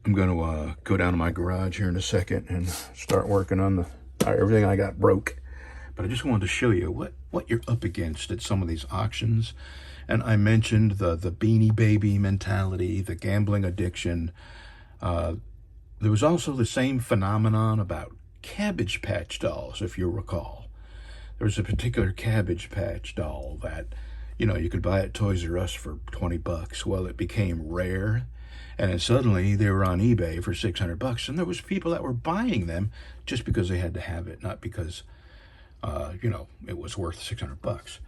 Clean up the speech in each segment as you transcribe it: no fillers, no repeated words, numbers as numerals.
I'm going to go down to my garage here in a second and start working on everything I got broke. But I just wanted to show you what you're up against at some of these auctions. And I mentioned the Beanie Baby mentality, the gambling addiction. There was also the same phenomenon about Cabbage Patch dolls, if you'll recall. There was a particular Cabbage Patch doll that, you could buy at Toys R Us for 20 bucks. Well, it became rare. And then suddenly they were on eBay for 600 bucks. And there was people that were buying them just because they had to have it, not because, it was worth 600 bucks.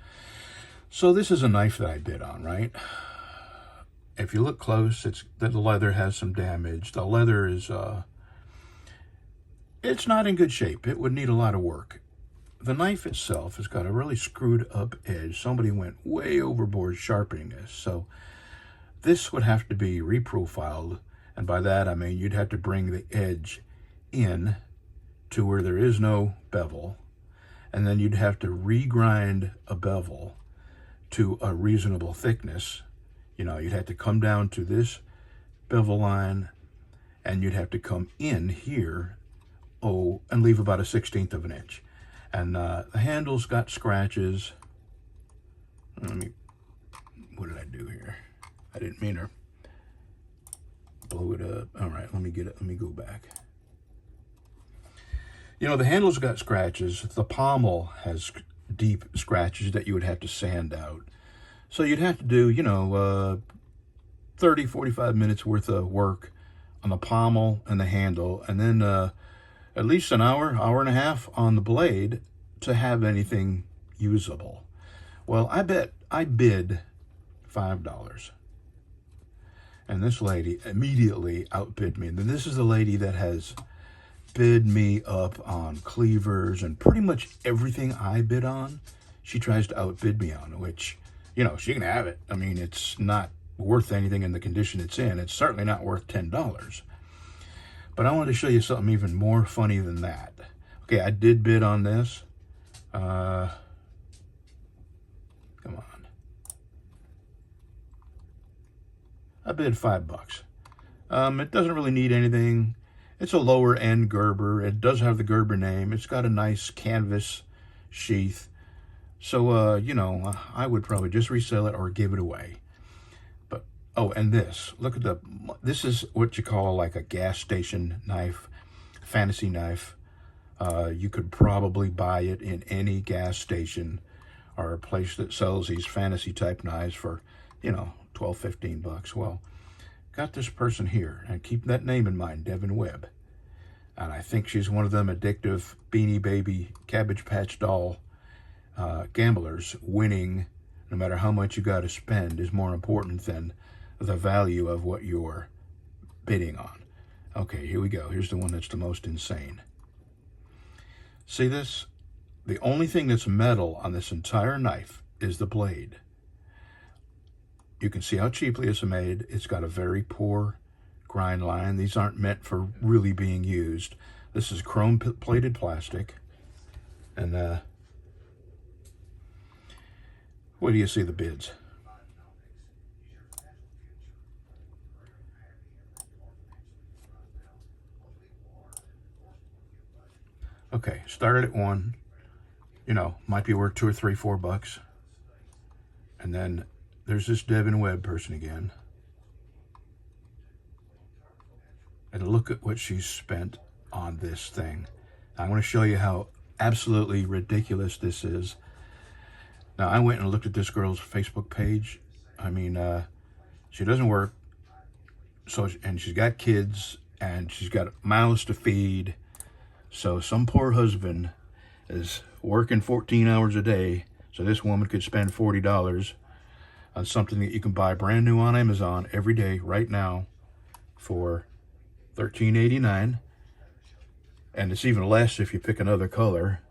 So this is a knife that I bid on, right? If you look close, the leather has some damage. The leather is, it's not in good shape. It would need a lot of work. The knife itself has got a really screwed up edge. Somebody went way overboard sharpening this. So this would have to be reprofiled. And by that, I mean, you'd have to bring the edge in to where there is no bevel. And then you'd have to regrind a bevel to a reasonable thickness. You'd have to come down to this bevel line, and you'd have to come in here, and leave about a 1/16 of an inch. And the handle's got scratches. What did I do here? I didn't mean to blow it up. All right, let me get it. Let me go back. The handle's got scratches. The pommel has deep scratches that you would have to sand out. So you'd have to do, 30, 45 minutes worth of work on the pommel and the handle, and then at least an hour and a half on the blade to have anything usable. Well, I bid $5. And this lady immediately outbid me. And then this is the lady that has bid me up on cleavers and pretty much everything I bid on, she tries to outbid me on, which, she can have it. I mean, it's not worth anything in the condition it's in. It's certainly not worth $10. But I wanted to show you something even more funny than that. Okay, I did bid on this. Come on. I bid $5. It doesn't really need anything. It's a lower end Gerber. It does have the Gerber name. It's got a nice canvas sheath. So, I would probably just resell it or give it away. But, and this. Look at this is what you call like a gas station knife, fantasy knife. You could probably buy it in any gas station or a place that sells these fantasy type knives for, 12, 15 bucks. Well, got this person here, and keep that name in mind, Devin Webb. And I think she's one of them addictive Beanie Baby Cabbage Patch doll gamblers. Winning, no matter how much you got to spend, is more important than the value of what you're bidding on. Okay, here we go. Here's the one that's the most insane. See this? The only thing that's metal on this entire knife is the blade. You can see how cheaply it's made. It's got a very poor grind line. These aren't meant for really being used. This is chrome plated plastic. And where do you see the bids? Okay, started at $1. Might be worth $2 or $3, $4. And then there's this Devin Webb person again. And look at what she's spent on this thing. I want to show you how absolutely ridiculous this is. Now, I went and looked at this girl's Facebook page. I mean, she doesn't work. And she's got kids, and she's got mouths to feed. So some poor husband is working 14 hours a day. So this woman could spend $40 on something that you can buy brand new on Amazon every day right now for $13.89. And it's even less if you pick another color.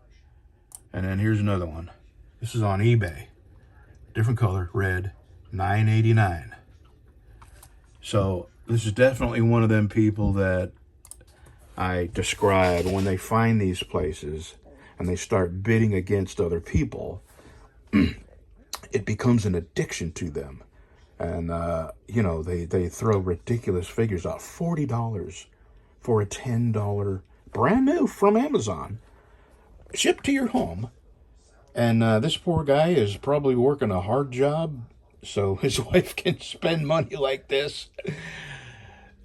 And then here's another one. This is on eBay. Different color, red, $9.89. So this is definitely one of them people that I describe when they find these places and they start bidding against other people. It becomes an addiction to them. And, they throw ridiculous figures out. $40 for a $10 brand new from Amazon, shipped to your home. And this poor guy is probably working a hard job so his wife can spend money like this.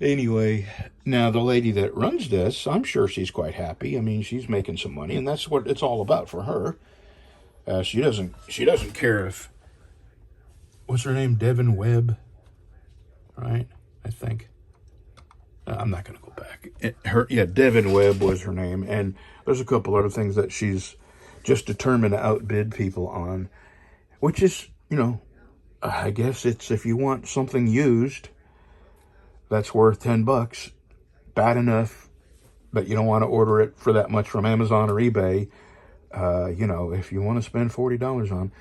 Anyway, now the lady that runs this, I'm sure she's quite happy. I mean, she's making some money, and that's what it's all about for her. She doesn't care if, what's her name, Devin Webb, right? I think. I'm not going to go back. Devin Webb was her name, and there's a couple other things that she's just determined to outbid people on, which is, I guess it's, if you want something used that's worth $10, bad enough that you don't want to order it for that much from Amazon or eBay, if you want to spend $40 on.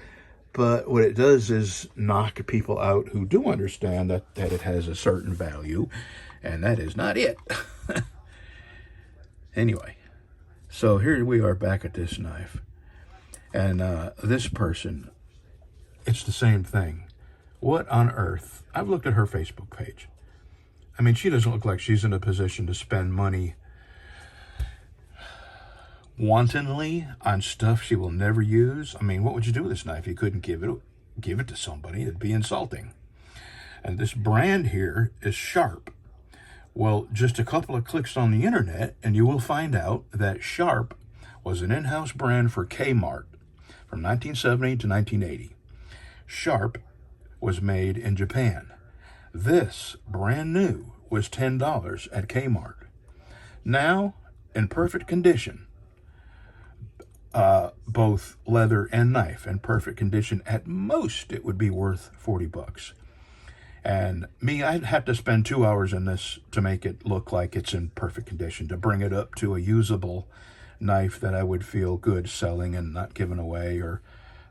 But what it does is knock people out who do understand that it has a certain value, and that is not it. Anyway, so here we are back at this knife. And this person, it's the same thing. What on earth? I've looked at her Facebook page. I mean, she doesn't look like she's in a position to spend money wantonly on stuff she will never use. I mean, what would you do with this knife? You couldn't give it to somebody. It'd be insulting. And this brand here is Sharp. Well, just a couple of clicks on the internet, and you will find out that Sharp was an in-house brand for Kmart from 1970 to 1980. Sharp was made in Japan. This, brand new, was $10 at Kmart. Now, in perfect condition, both leather and knife in perfect condition, at most it would be worth $40. And me, I'd have to spend 2 hours in this to make it look like it's in perfect condition, to bring it up to a usable knife that I would feel good selling and not giving away or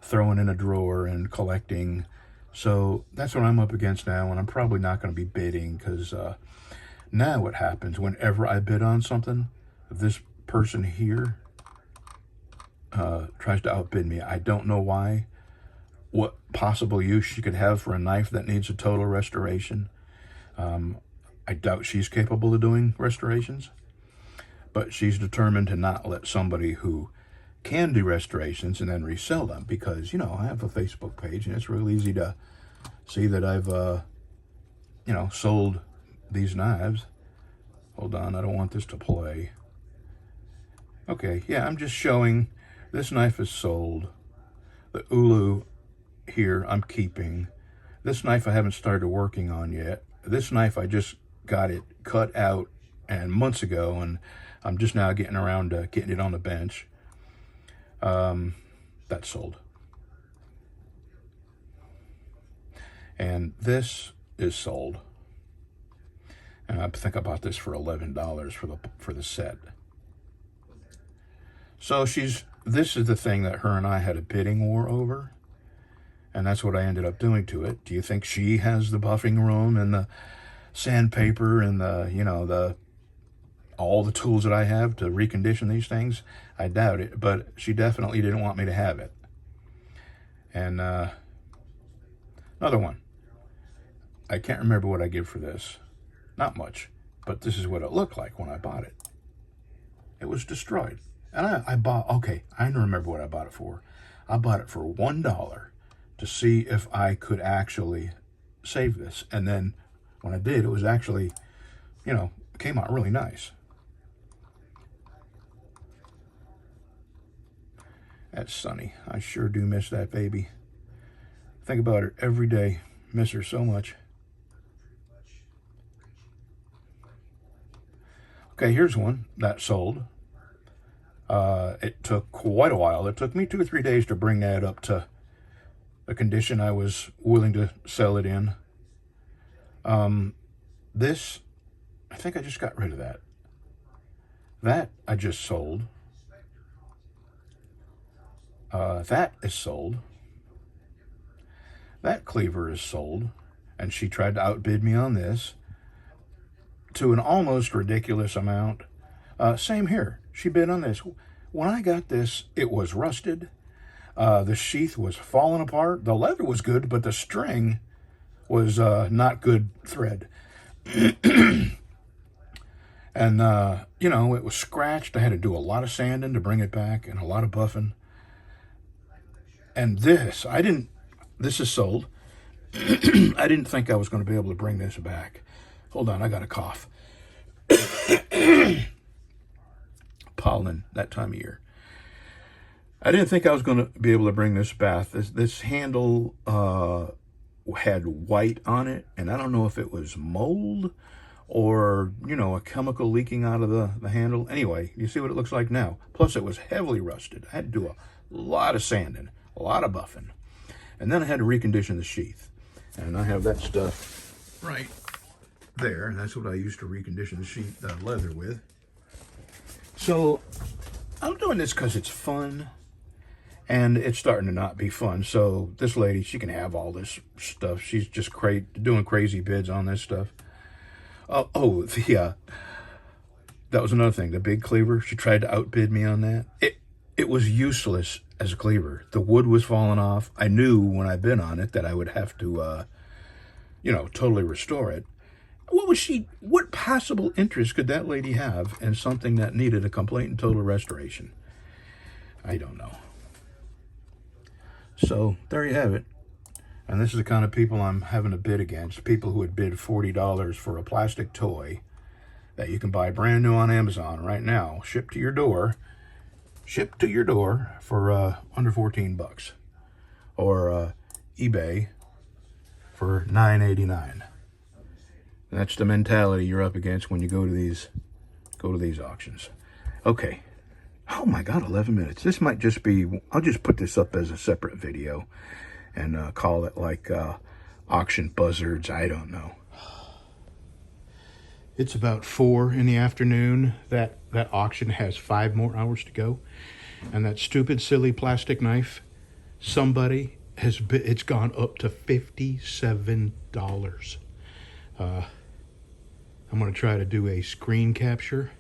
throwing in a drawer and collecting. So that's what I'm up against now, and I'm probably not going to be bidding, because now what happens whenever I bid on something, this person here tries to outbid me. I don't know why. What possible use she could have for a knife that needs a total restoration. I doubt she's capable of doing restorations, but she's determined to not let somebody who can do restorations and then resell them, because, I have a Facebook page and it's real easy to see that I've, sold these knives. Hold on, I don't want this to play. Okay, yeah, I'm just showing this knife is sold. The Ulu here I'm keeping. This knife I haven't started working on yet. This knife I just got it cut out and months ago, and I'm just now getting around to getting it on the bench. That's sold. And this is sold. And I think I bought this for $11 for the set. So this is the thing that her and I had a bidding war over. And that's what I ended up doing to it. Do you think she has the buffing room and the sandpaper and all the tools that I have to recondition these things? I doubt it, but she definitely didn't want me to have it. And another one. I can't remember what I give for this. Not much, but this is what it looked like when I bought it. It was destroyed. And I remember what I bought it for. I bought it for $1 to see if I could actually save this. And then when I did, it was actually, came out really nice. That's Sunny. I sure do miss that baby. Think about her every day. Miss her so much. Okay, here's one that sold. It took quite a while. It took me 2 or 3 days to bring that up to the condition I was willing to sell it in. This, I think I just got rid of that. That I just sold. That is sold. That cleaver is sold. And she tried to outbid me on this to an almost ridiculous amount. Same here. She bid on this. When I got this, it was rusted. The sheath was falling apart. The leather was good, but the string was not good thread. And, you know, it was scratched. I had to do a lot of sanding to bring it back and a lot of buffing. And this, this is sold. I didn't think I was going to be able to bring this back. Hold on, I got a cough. Pollen, that time of year. I didn't think I was going to be able to bring this back. This handle had white on it, and I don't know if it was mold or, you know, a chemical leaking out of the handle. Anyway, you see what it looks like now. Plus, it was heavily rusted. I had to do a lot of sanding, a lot of buffing. And then I had to recondition the sheath. And I have that stuff right there. And that's what I used to recondition the sheath leather with. So I'm doing this because it's fun. And it's starting to not be fun. So this lady, she can have all this stuff. She's just doing crazy bids on this stuff. That was another thing. The big cleaver, she tried to outbid me on that. It was useless as a cleaver. The wood was falling off. I knew when I bid on it that I would have to, you know, totally restore it. What possible interest could that lady have in something that needed a complete and total restoration? I don't know. So there you have it. And this is the kind of people I'm having to bid against. People who would bid $40 for a plastic toy that you can buy brand new on Amazon right now, shipped to your door for under 14 bucks. Or eBay for $9.89. That's the mentality you're up against when you go to these auctions. Okay. Oh my God, 11 minutes. This might just be, I'll just put this up as a separate video and call it like Auction Buzzards. I don't know. It's about 4 in the afternoon. That auction has 5 more hours to go. And that stupid, silly plastic knife, it's gone up to $57. I'm going to try to do a screen capture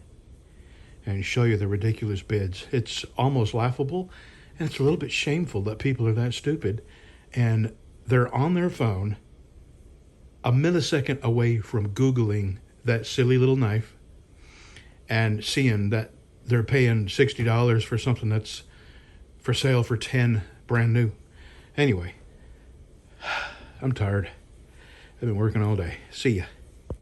and show you the ridiculous bids. It's almost laughable, and it's a little bit shameful that people are that stupid, and they're on their phone a millisecond away from Googling that silly little knife and seeing that they're paying $60 for something that's for sale for $10 brand new. Anyway, I'm tired. I've been working all day. See ya.